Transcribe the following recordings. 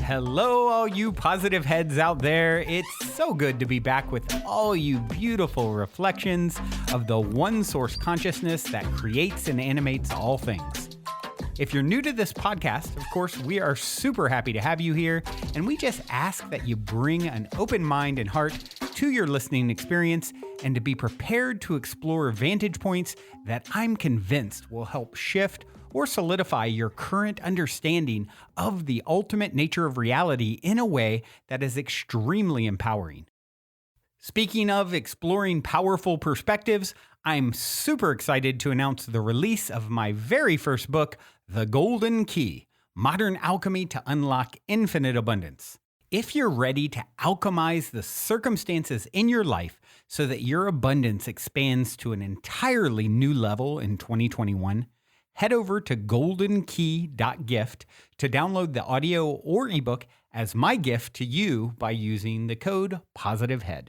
Hello, all you positive heads out there. It's so good to be back with all you beautiful reflections of the one source consciousness that creates and animates all things. If you're new to this podcast, of course, we are super happy to have you here, and we just ask that you bring an open mind and heart to your listening experience and to be prepared to explore vantage points that I'm convinced will help shift or solidify your current understanding of the ultimate nature of reality in a way that is extremely empowering. Speaking of exploring powerful perspectives, I'm super excited to announce the release of my very first book, The Golden Key: Modern Alchemy to Unlock Infinite Abundance. If you're ready to alchemize the circumstances in your life so that your abundance expands to an entirely new level in 2021, head over to goldenkey.gift to download the audio or ebook as my gift to you by using the code POSITIVEHEAD.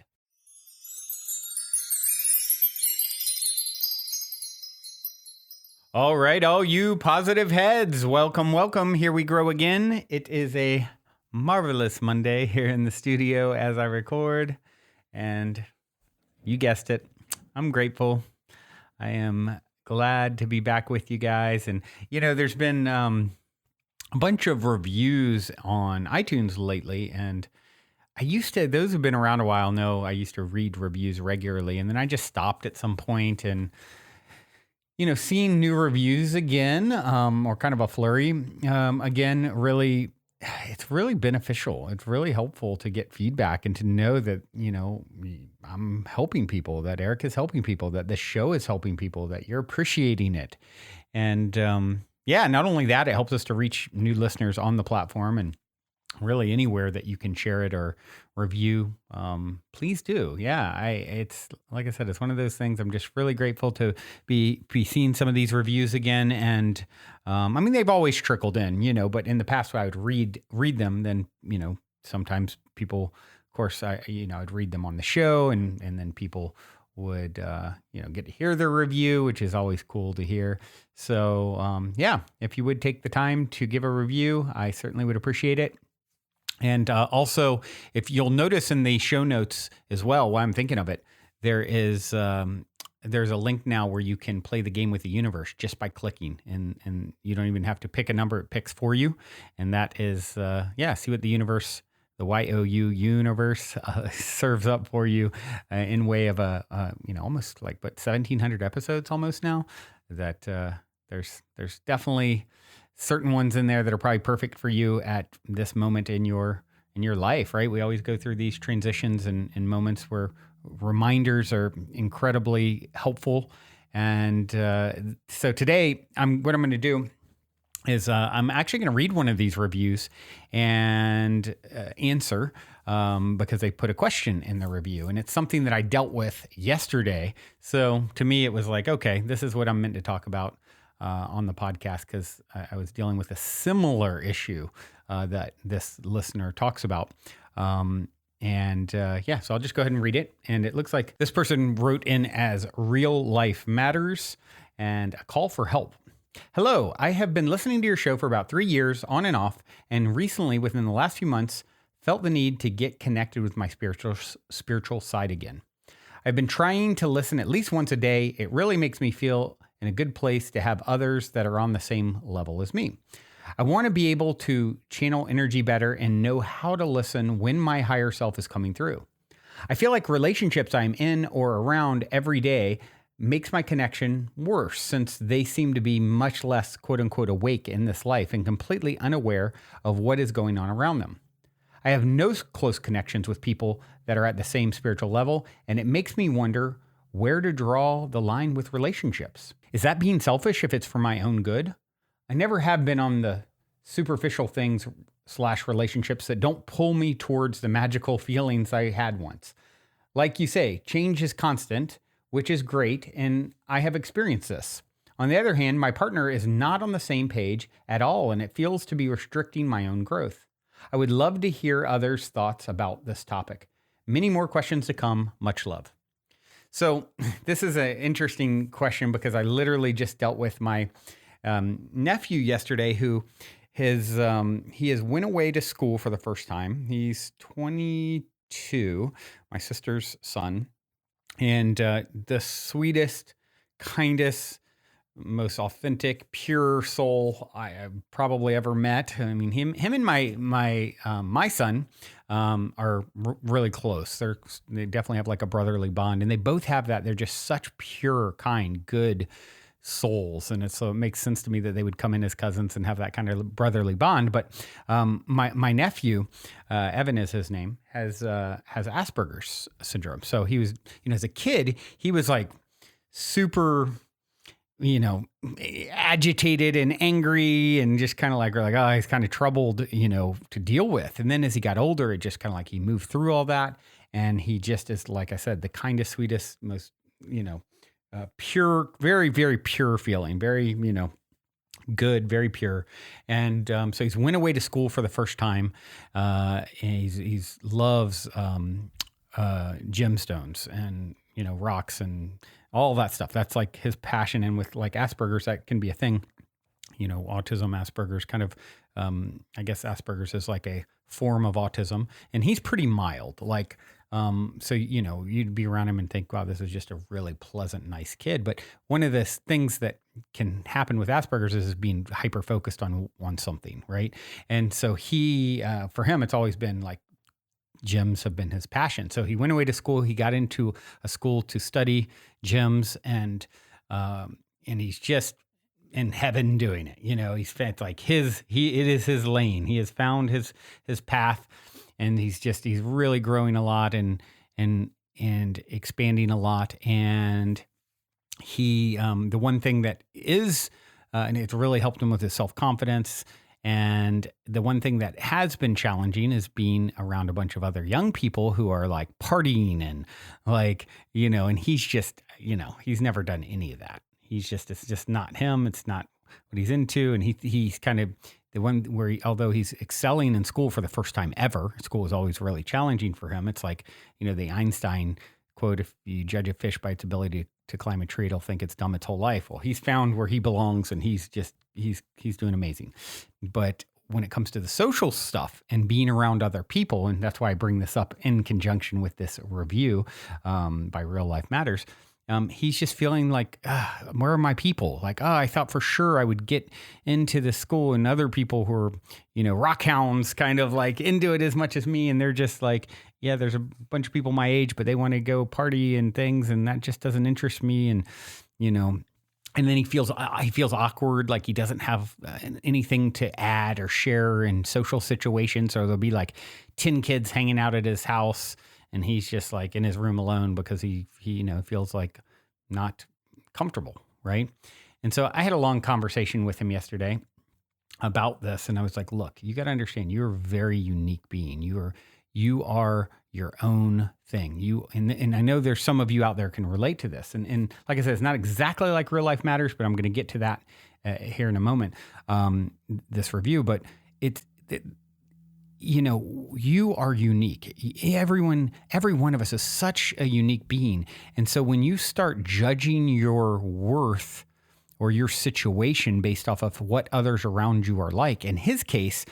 All right, all you positive heads, welcome, welcome. Here we grow again. It is a marvelous Monday here in the studio as I record, and you guessed it, I'm grateful. I am glad to be back with you guys. And, you know, there's been a bunch of reviews on iTunes lately, and those have been around a while, know I used to read reviews regularly, and then I just stopped at some point, and you know, seeing new reviews again, or kind of a flurry, again, really, it's really beneficial. It's really helpful to get feedback and to know that, you know, I'm helping people, that Eric is helping people, that the show is helping people, that you're appreciating it. And not only that, it helps us to reach new listeners on the platform, and really anywhere that you can share it or review, please do. Yeah, it's like I said, it's one of those things. I'm just really grateful to be seeing some of these reviews again. And I mean, they've always trickled in, you know, but in the past I would read them. Then, you know, sometimes people, of course, I'd read them on the show, and then people would, get to hear their review, which is always cool to hear. So, if you would take the time to give a review, I certainly would appreciate it. And also, if you'll notice in the show notes as well, while I'm thinking of it, there's a link now where you can play the game with the universe just by clicking, and you don't even have to pick a number; it picks for you. And that is, see what the universe, the YOU universe, serves up for you in way of almost like 1,700 episodes almost now. That there's definitely certain ones in there that are probably perfect for you at this moment in your life, right? We always go through these transitions and moments where reminders are incredibly helpful. And so today, what I'm going to do is I'm actually going to read one of these reviews and answer because they put a question in the review, and it's something that I dealt with yesterday. So to me, it was like, okay, this is what I'm meant to talk about on the podcast, because I was dealing with a similar issue that this listener talks about. So I'll just go ahead and read it. And it looks like this person wrote in as real life matters and a call for help. Hello, I have been listening to your show for about 3 years on and off, and recently within the last few months felt the need to get connected with my spiritual side again. I've been trying to listen at least once a day. It really makes me feel in a good place to have others that are on the same level as me. I want to be able to channel energy better and know how to listen when my higher self is coming through. I feel like relationships I'm in or around every day makes my connection worse, since they seem to be much less quote unquote awake in this life and completely unaware of what is going on around them. I have no close connections with people that are at the same spiritual level, and it makes me wonder where to draw the line with relationships. Is that being selfish if it's for my own good? I never have been on the superficial things / relationships that don't pull me towards the magical feelings I had once. Like you say, change is constant, which is great, and I have experienced this. On the other hand, my partner is not on the same page at all, and it feels to be restricting my own growth. I would love to hear others' thoughts about this topic. Many more questions to come. Much love. So this is an interesting question because I literally just dealt with my nephew yesterday, who he has went away to school for the first time. He's 22, my sister's son, and the sweetest, kindest, most authentic, pure soul I have probably ever met. I mean, him and my son are really close. They definitely have like a brotherly bond, and they both have that. They're just such pure, kind, good souls, and so it makes sense to me that they would come in as cousins and have that kind of brotherly bond. But my nephew, Evan is his name, has Asperger's syndrome. So he was, as a kid, he was like super, agitated and angry and just kind of like, we're like, oh, he's kind of troubled, to deal with. And then as he got older, it just kind of like he moved through all that. And he just is, like I said, the kindest, sweetest, most, pure, very, very pure feeling, very, good, very pure. And so he's went away to school for the first time. And he's loves gemstones and, rocks and all that stuff. That's like his passion. And with like Asperger's, that can be a thing. Autism, Asperger's kind of, I guess Asperger's is like a form of autism, and he's pretty mild. Like, so, you'd be around him and think, wow, this is just a really pleasant, nice kid. But one of the things that can happen with Asperger's is being hyper focused on something. Right. And so for him, it's always been like, gems have been his passion. So he went away to school. He got into a school to study gems, and he's just in heaven doing it. It's like it is his lane. He has found his path, and he's really growing a lot and expanding a lot. And he, the one thing that is, and it's really helped him with his self-confidence. And the one thing that has been challenging is being around a bunch of other young people who are like partying and like, and he's just, he's never done any of that. It's just not him. It's not what he's into. And he's kind of the one where although he's excelling in school for the first time ever, school is always really challenging for him. It's like, the Einstein quote, if you judge a fish by its ability to climb a tree, it'll think it's dumb its whole life. Well, he's found where he belongs, and he's doing amazing. But when it comes to the social stuff and being around other people, and that's why I bring this up in conjunction with this review by Real Life Matters, he's just feeling like, where are my people? Like, I thought for sure I would get into the school, and other people who are, rock hounds kind of like into it as much as me. And they're just like, yeah, there's a bunch of people my age, but they want to go party and things. And that just doesn't interest me. And, and then he feels awkward, like he doesn't have anything to add or share in social situations. Or there'll be like 10 kids hanging out at his house, and he's just like in his room alone because he feels like not comfortable, right? And so I had a long conversation with him yesterday about this, and I was like, look, you got to understand, you're a very unique being. You are your own thing. And I know there's some of you out there can relate to this. And like I said, it's not exactly like Real Life Matters, but I'm going to get to that here in a moment, this review. But you are unique. Every one of us is such a unique being. And so when you start judging your worth or your situation based off of what others around you are like, in his case,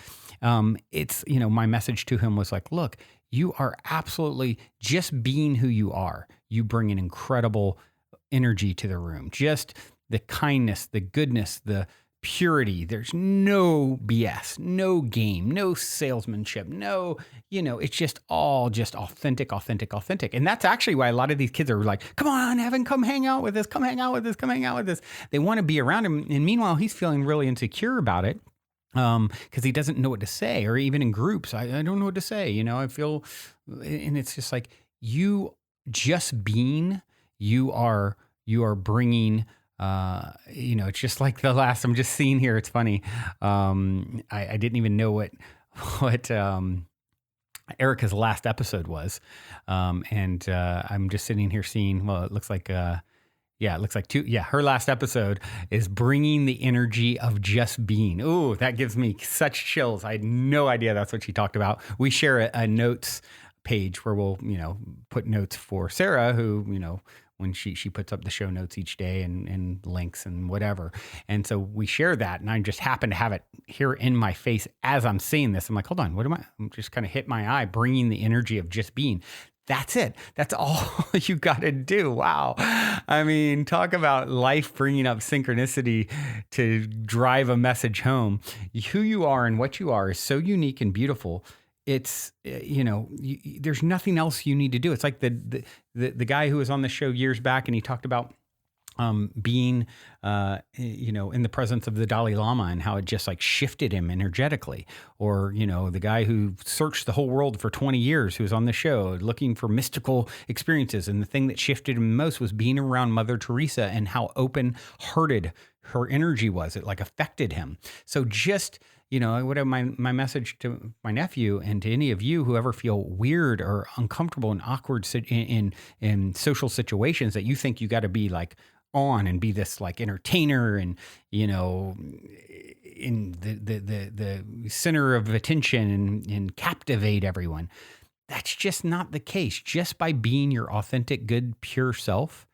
it's, my message to him was like, look, you are absolutely just being who you are. You bring an incredible energy to the room. Just the kindness, the goodness, the purity. There's no BS, no game, no salesmanship, no, it's just all just authentic. And that's actually why a lot of these kids are like, come on, Evan, come hang out with us. They want to be around him. And meanwhile, he's feeling really insecure about it. Because he doesn't know what to say, or even in groups, I don't know what to say. I feel, and it's just like you just being, you are bringing, it's just like the last, I'm just seeing here. It's funny. I didn't even know what Erica's last episode was. And I'm just sitting here seeing, well, it looks like, her last episode is bringing the energy of just being. Ooh, that gives me such chills. I had no idea that's what she talked about. We share a notes page where we'll, put notes for Sarah, who, when she puts up the show notes each day and links and whatever. And so we share that, and I just happen to have it here in my face as I'm seeing this. I'm like, hold on, I'm just kind of hit my eye, bringing the energy of just being. That's it. That's all you got to do. Wow. I mean, talk about life bringing up synchronicity to drive a message home. Who you are and what you are is so unique and beautiful. It's, there's nothing else you need to do. It's like the guy who was on the show years back, and he talked about being, in the presence of the Dalai Lama and how it just like shifted him energetically. Or, the guy who searched the whole world for 20 years, who was on the show looking for mystical experiences. And the thing that shifted him most was being around Mother Teresa and how open-hearted her energy was. It like affected him. So just, whatever my message to my nephew and to any of you who ever feel weird or uncomfortable and awkward in social situations that you think you got to be like on and be this like entertainer and, in the center of attention and captivate everyone. That's just not the case. Just by being your authentic, good, pure self.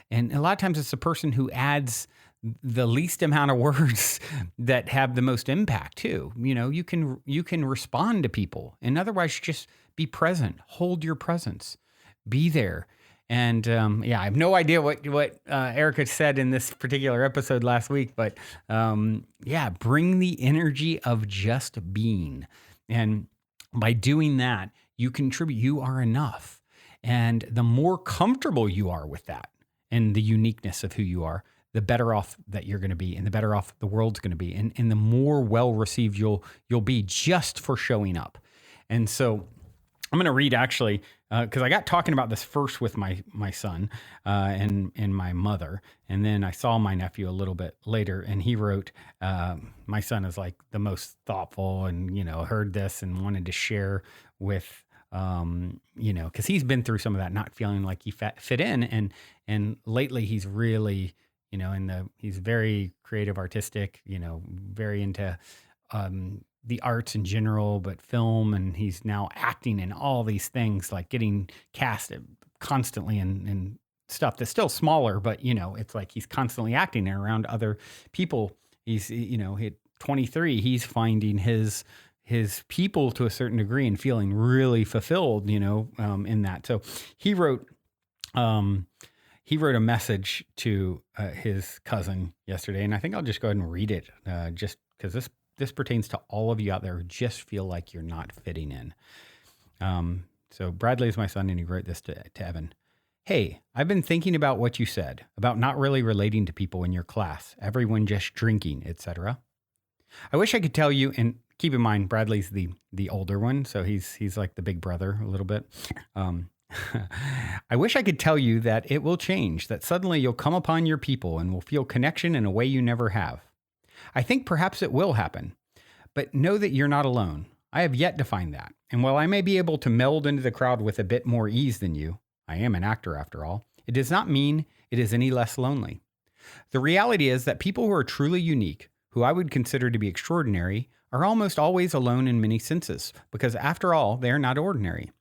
And a lot of times it's the person who adds the least amount of words that have the most impact too. You can respond to people, and otherwise just be present, hold your presence, be there. And I have no idea what Erica said in this particular episode last week, but bring the energy of just being. And by doing that, you contribute, you are enough. And the more comfortable you are with that and the uniqueness of who you are, the better off that you're going to be, and the better off the world's going to be, and the more well-received you'll be just for showing up. And so I'm going to read actually, because I got talking about this first with my son and my mother, and then I saw my nephew a little bit later, and he wrote, my son is like the most thoughtful and, heard this and wanted to share with, because he's been through some of that, not feeling like he fit in. And lately he's really, he's very creative, artistic, very into the arts in general, but film, and he's now acting in all these things, like getting cast constantly in stuff that's still smaller, but it's like he's constantly acting around other people. He's, at 23, he's finding his people to a certain degree and feeling really fulfilled, in that. So he wrote a message to his cousin yesterday, and I think I'll just go ahead and read it, just because this pertains to all of you out there who just feel like you're not fitting in. So Bradley is my son, and he wrote this to Evan. Hey, I've been thinking about what you said about not really relating to people in your class, everyone just drinking, etc. I wish I could tell you, and keep in mind, Bradley's the older one, so he's like the big brother a little bit. I wish I could tell you that it will change, that suddenly you'll come upon your people and will feel connection in a way you never have. I think perhaps it will happen, but know that you're not alone. I have yet to find that. And while I may be able to meld into the crowd with a bit more ease than you, I am an actor after all, it does not mean it is any less lonely. The reality is that people who are truly unique, who I would consider to be extraordinary, are almost always alone in many senses, because after all, they are not ordinary.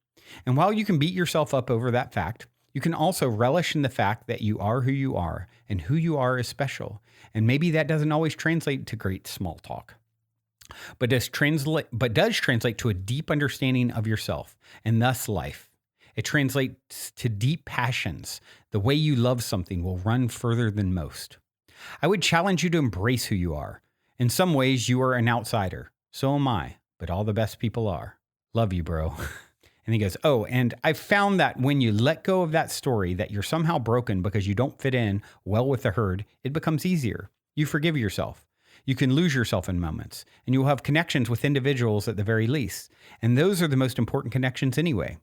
And while you can beat yourself up over that fact, you can also relish in the fact that you are who you are, and who you are is special. And maybe that doesn't always translate to great small talk, but does translate to a deep understanding of yourself and thus life. It translates to deep passions. The way you love something will run further than most. I would challenge you to embrace who you are. In some ways, you are an outsider. So am I, but all the best people are. Love you, bro. And he goes, oh, and I've found that when you let go of that story that you're somehow broken because you don't fit in well with the herd, it becomes easier. You forgive yourself. You can lose yourself in moments, and you'll have connections with individuals at the very least. And those are the most important connections anyway.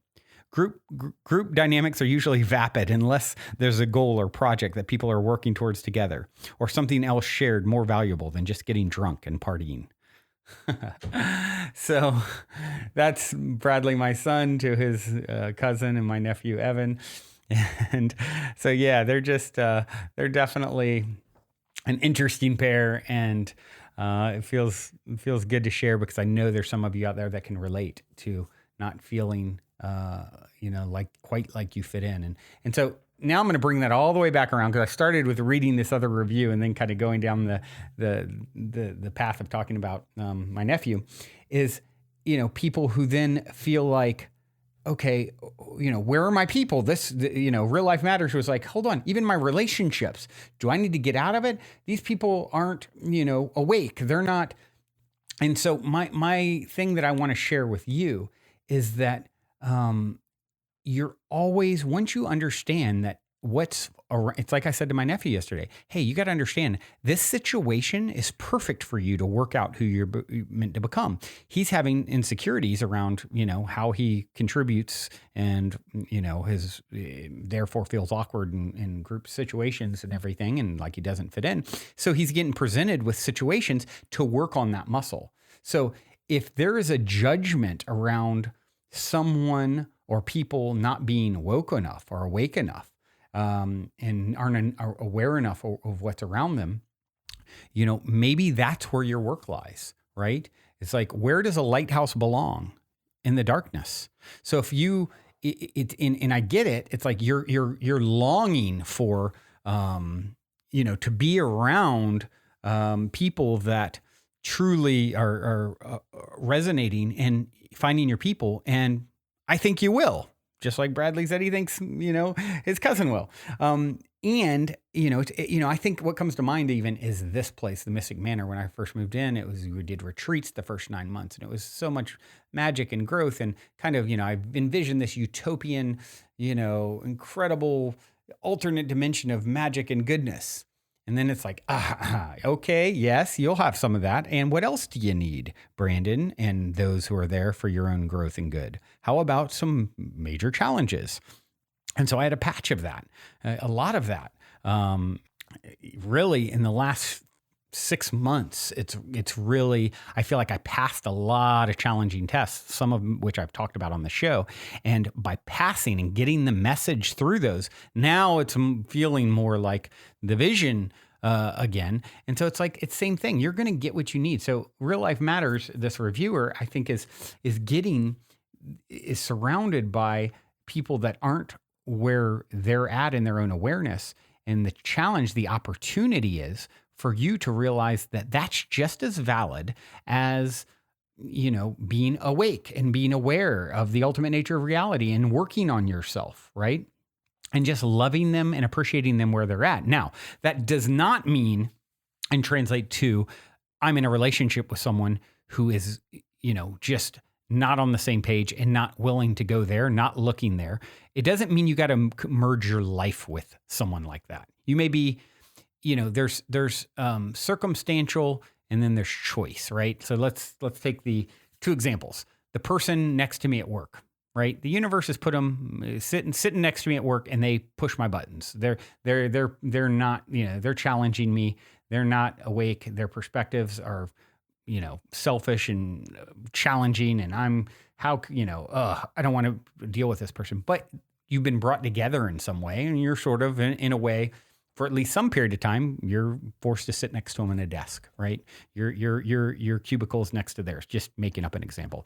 Group dynamics are usually vapid unless there's a goal or project that people are working towards together, or something else shared more valuable than just getting drunk and partying. So that's Bradley, my son, to his cousin and my nephew, Evan. And so, yeah, they're definitely an interesting pair. And it feels good to share, because I know there's some of you out there that can relate to not feeling, quite like you fit in. And so now I'm going to bring that all the way back around, because I started with reading this other review and then kind of going down the path of talking about my nephew, is, people who then feel like, okay, where are my people? Real Life Matters was like, hold on, even my relationships, do I need to get out of it? These people aren't, awake. They're not. And so my thing that I want to share with you is that you're always, once you understand that it's like I said to my nephew yesterday, hey, you got to understand this situation is perfect for you to work out who you're meant to become. He's having insecurities around, how he contributes and, his therefore feels awkward in group situations and everything, and like he doesn't fit in. So he's getting presented with situations to work on that muscle. So if there is a judgment around someone or people not being woke enough or awake enough, and aren't aware enough of what's around them, maybe that's where your work lies, right? It's like, where does a lighthouse belong? In the darkness. So if and I get it, it's like you're longing for, to be around people that truly are resonating and finding your people. And I think you will. Just like Bradley said, he thinks, his cousin will. I think what comes to mind even is this place, the Mystic Manor. When I first moved in, we did retreats the first 9 months, and it was so much magic and growth, and kind of, I envisioned this utopian, incredible alternate dimension of magic and goodness. And then it's like, okay, yes, you'll have some of that. And what else do you need, Brandon, and those who are there for your own growth and good? How about some major challenges? And so I had a patch of that, a lot of that. Really, in the last 6 months, it's really, I feel like I passed a lot of challenging tests, some of which I've talked about on the show. And by passing and getting the message through those, now it's feeling more like the vision again. And so it's like, it's same thing. You're going to get what you need. So Real Life Matters, this reviewer, I think is surrounded by people that aren't where they're at in their own awareness. And the challenge, the opportunity is for you to realize that that's just as valid as, being awake and being aware of the ultimate nature of reality and working on yourself, right? And just loving them and appreciating them where they're at. Now, that does not mean and translate to I'm in a relationship with someone who is, just not on the same page and not willing to go there, not looking there. It doesn't mean you got to merge your life with someone like that. You may be, there's circumstantial and then there's choice, right? So let's take the two examples. The person next to me at work, right? The universe has put them sitting next to me at work, and they push my buttons. They're not, they're challenging me. They're not awake. Their perspectives are, selfish and challenging. And I don't want to deal with this person, but you've been brought together in some way, and you're sort of in a way, for at least some period of time, you're forced to sit next to them in a desk, right? Your cubicle is next to theirs, just making up an example.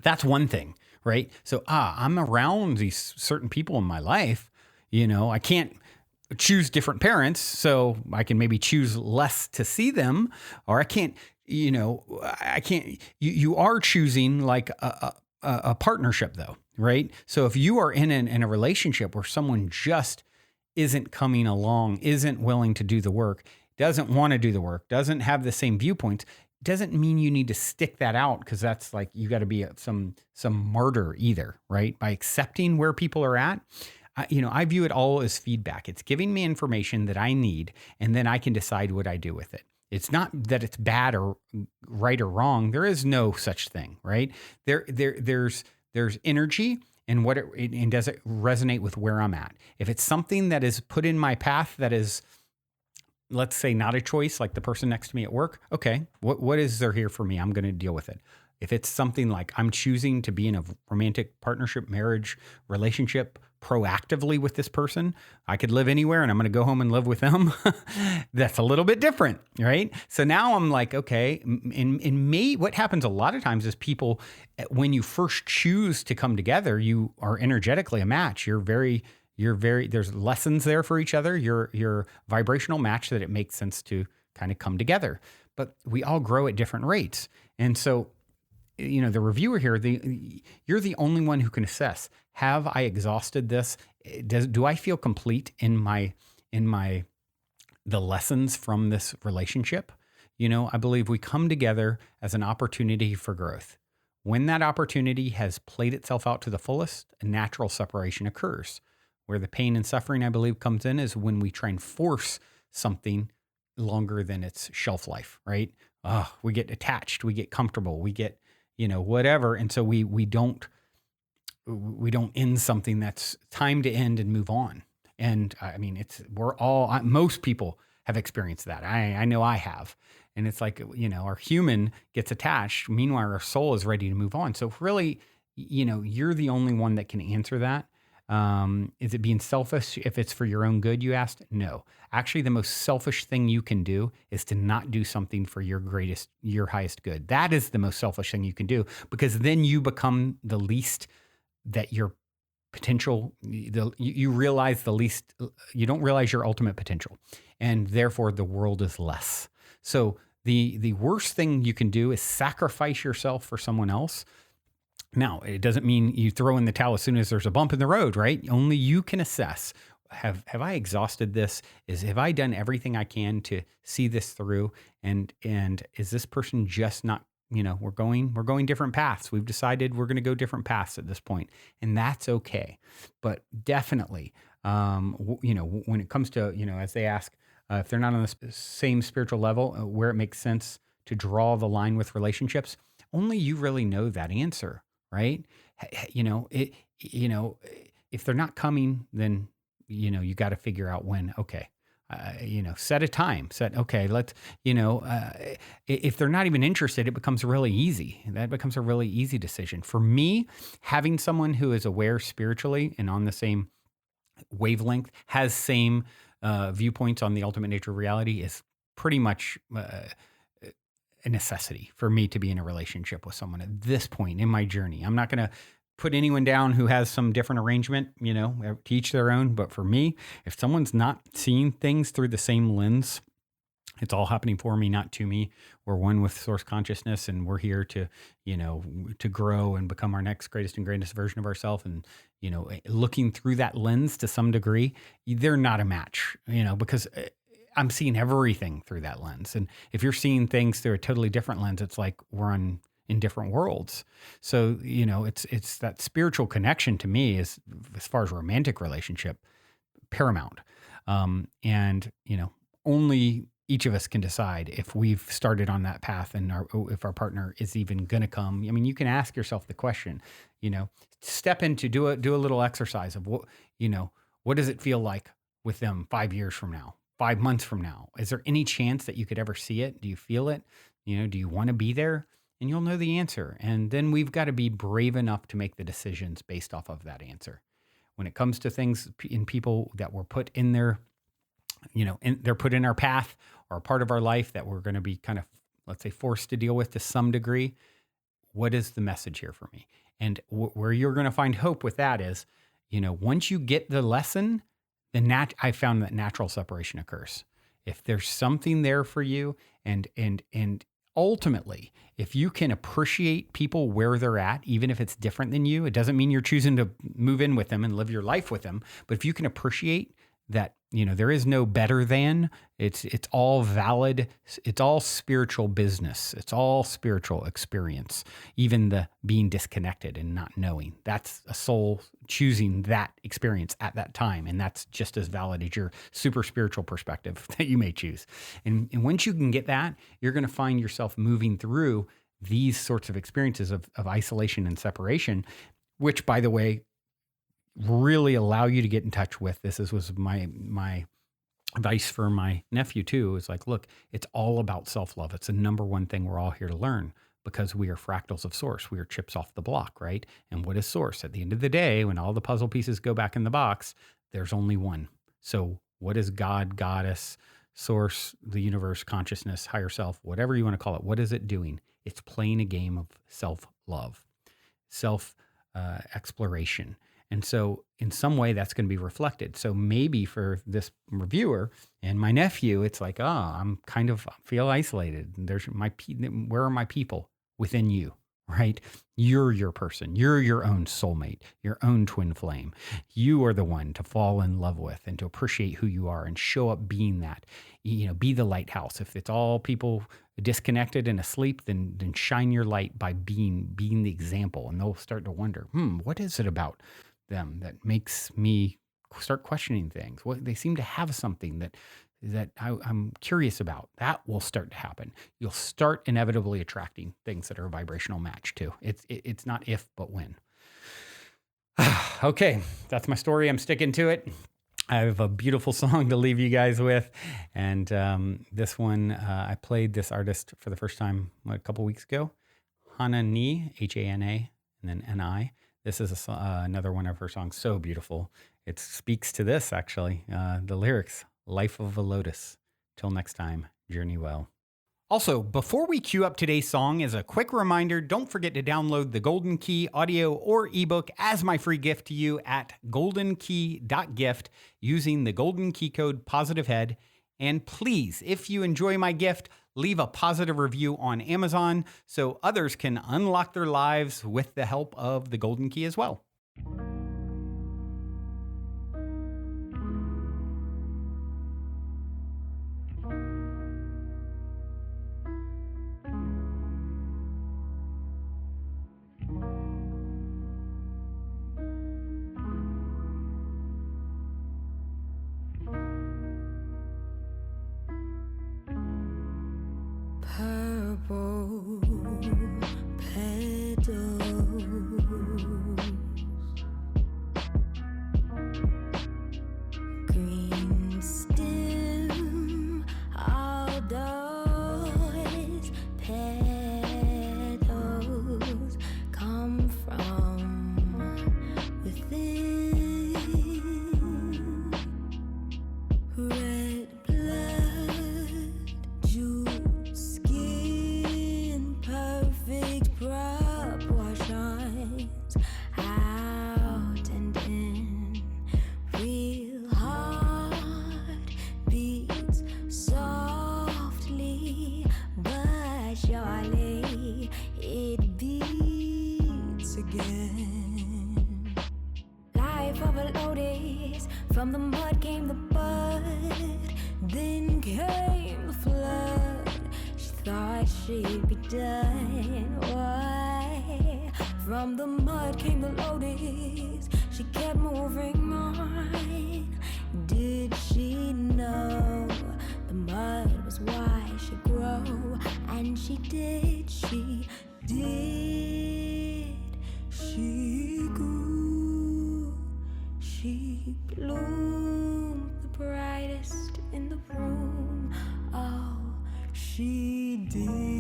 That's one thing, right? So, I'm around these certain people in my life. I can't choose different parents, so I can maybe choose less to see them, or I can't, you are choosing like a partnership though, right? So if you are in a relationship where someone just isn't coming along, isn't willing to do the work, doesn't want to do the work, doesn't have the same viewpoints, doesn't mean you need to stick that out, because that's like, you got to be some martyr either, right? By accepting where people are at, I view it all as feedback. It's giving me information that I need, and then I can decide what I do with it. It's not that it's bad or right or wrong. There is no such thing, right? There's energy, and and does it resonate with where I'm at? If it's something that is put in my path that is, let's say, not a choice, like the person next to me at work, okay, what is there here for me? I'm going to deal with it. If it's something like I'm choosing to be in a romantic partnership, marriage, relationship proactively with this person, I could live anywhere and I'm going to go home and live with them. That's a little bit different, right? So now I'm like, okay, what happens a lot of times is people, when you first choose to come together, you are energetically a match. You're very, there's lessons there for each other. You're vibrational match that it makes sense to kind of come together. But we all grow at different rates. And so, the reviewer here, you're the only one who can assess, have I exhausted this? Do I feel complete in the lessons from this relationship? I believe we come together as an opportunity for growth. When that opportunity has played itself out to the fullest, a natural separation occurs. Where the pain and suffering, I believe, comes in is when we try and force something longer than its shelf life, right? We get attached, we get comfortable, we get, whatever. And so we don't end something that's time to end and move on. And I mean, most people have experienced that. I know I have. And it's like, our human gets attached. Meanwhile, our soul is ready to move on. So really, you're the only one that can answer that. Is it being selfish if it's for your own good, you asked? No. Actually, the most selfish thing you can do is to not do something for your highest good. That is the most selfish thing you can do, because then you become the least that your potential, you realize the least, you don't realize your ultimate potential, and therefore the world is less. So the worst thing you can do is sacrifice yourself for someone else. Now, it doesn't mean you throw in the towel as soon as there's a bump in the road, right? Only you can assess, have I exhausted this? Have I done everything I can to see this through? And is this person just not, we're going different paths. We've decided we're going to go different paths at this point, and that's okay. But definitely, when it comes to, as they ask, if they're not on the same spiritual level, where it makes sense to draw the line with relationships, only you really know that answer. Right? If they're not coming, then, you got to figure out when, okay, set a time, let's, if they're not even interested, it becomes really easy. That becomes a really easy decision. For me, having someone who is aware spiritually and on the same wavelength, has same viewpoints on the ultimate nature of reality is pretty much a necessity for me to be in a relationship with someone at this point in my journey. I'm not going to put anyone down who has some different arrangement, to each their own. But for me, if someone's not seeing things through the same lens, it's all happening for me, not to me. We're one with source consciousness, and we're here to, to grow and become our next greatest and greatest version of ourselves. And, looking through that lens to some degree, they're not a match, because I'm seeing everything through that lens. And if you're seeing things through a totally different lens, it's like we're in different worlds. So, it's that spiritual connection to me is, as far as romantic relationship, paramount. And, only each of us can decide if we've started on that path and if our partner is even going to come. I mean, you can ask yourself the question, step into, do a little exercise of what does it feel like with them 5 years from now? 5 months from now? Is there any chance that you could ever see it? Do you feel it? Do you want to be there? And you'll know the answer. And then we've got to be brave enough to make the decisions based off of that answer. When it comes to things in people that were put in their, they're put in our path or a part of our life that we're going to be kind of, let's say, forced to deal with to some degree, what is the message here for me? And where you're going to find hope with that is, once you get the lesson, I found that natural separation occurs. If there's something there for you, and ultimately, if you can appreciate people where they're at, even if it's different than you, it doesn't mean you're choosing to move in with them and live your life with them. But if you can appreciate that, there is no better than, it's all valid. It's all spiritual business. It's all spiritual experience. Even the being disconnected and not knowing, that's a soul choosing that experience at that time. And that's just as valid as your super spiritual perspective that you may choose. And once you can get that, you're going to find yourself moving through these sorts of experiences of isolation and separation, which, by the way, really allow you to get in touch with. Was my advice for my nephew too, is like, look, it's all about self-love. It's the number one thing we're all here to learn, because we are fractals of source. We are chips off the block, right? And what is source? At the end of the day, when all the puzzle pieces go back in the box, there's only one. So what is God, goddess, source, the universe, consciousness, higher self, whatever you want to call it? What is it doing? It's playing a game of self-love, self exploration. And so in some way that's going to be reflected. So maybe for this reviewer and my nephew, it's like, I'm kind of feel isolated. Where are my people within you, right? You're your person. You're your own soulmate, your own twin flame. You are the one to fall in love with and to appreciate who you are and show up being that, be the lighthouse. If it's all people disconnected and asleep, then shine your light by being the example. And they'll start to wonder, what is it about them that makes me start questioning things? What they seem to have something that I'm curious about. That will start to happen. You'll start inevitably attracting things that are a vibrational match too. It's not if, but when. Okay, that's my story. I'm sticking to it. I have a beautiful song to leave you guys with. And this one, I played this artist for the first time a couple weeks ago. Hana Ni, Hana, and then Ni. This is another one of her songs. So beautiful. It speaks to this, actually. The lyrics, Life of a Lotus. Till next time, journey well. Also, before we cue up today's song, as a quick reminder, don't forget to download the Golden Key audio or ebook as my free gift to you at goldenkey.gift using the Golden Key code POSITIVEHEAD. And please, if you enjoy my gift, leave a positive review on Amazon so others can unlock their lives with the help of the Golden Key as well. Purple petals, green stem, all those petals come from within. Red blood, juice, skin, perfect proportions, out and in, real heart beats softly, but surely it beats again. Life of a lotus, from the mud came the bud, then came the flood. She thought she'd be done. Why? From the mud came the lotus. She kept moving on. Did she know the mud was why she grew? And she did, she did. She grew, she bloomed the brightest in the room. Oh, she did.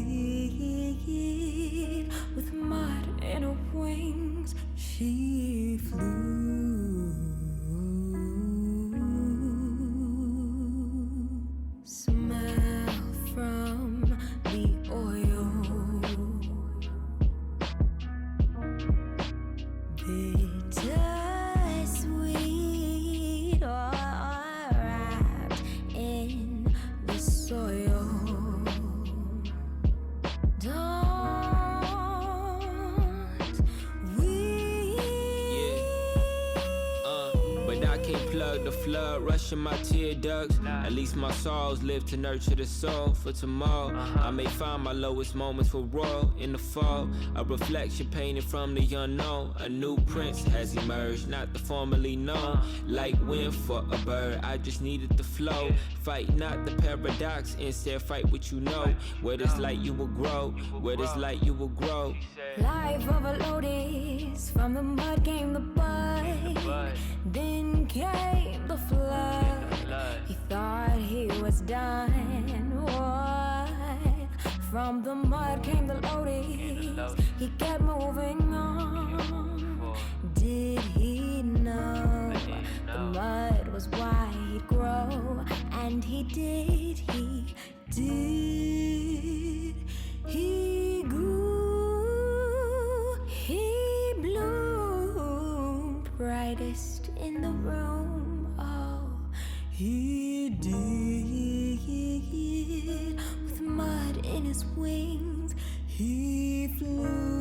With mud in her wings, she flew. Smell from the oil, bittersweet, wrapped in the soil. But I can't plug the flood, rushing my tear ducts. At least my sorrows live to nurture the soul for tomorrow. I may find my lowest moments for royal in the fall. A reflection painted from the unknown. A new prince has emerged, not the formerly known. Like wind for a bird, I just needed the flow. Fight not the paradox, instead fight what you know. Where there's light you will grow, where there's light you will grow. Life of a lotus, from the mud came the bud, then came the flood. He thought he was done. Why? From the mud came the lotus. He kept moving on. Did he know the mud was why he'd grow? And he did, he did. He grew, he bloomed bright he did. With mud in his wings, he flew.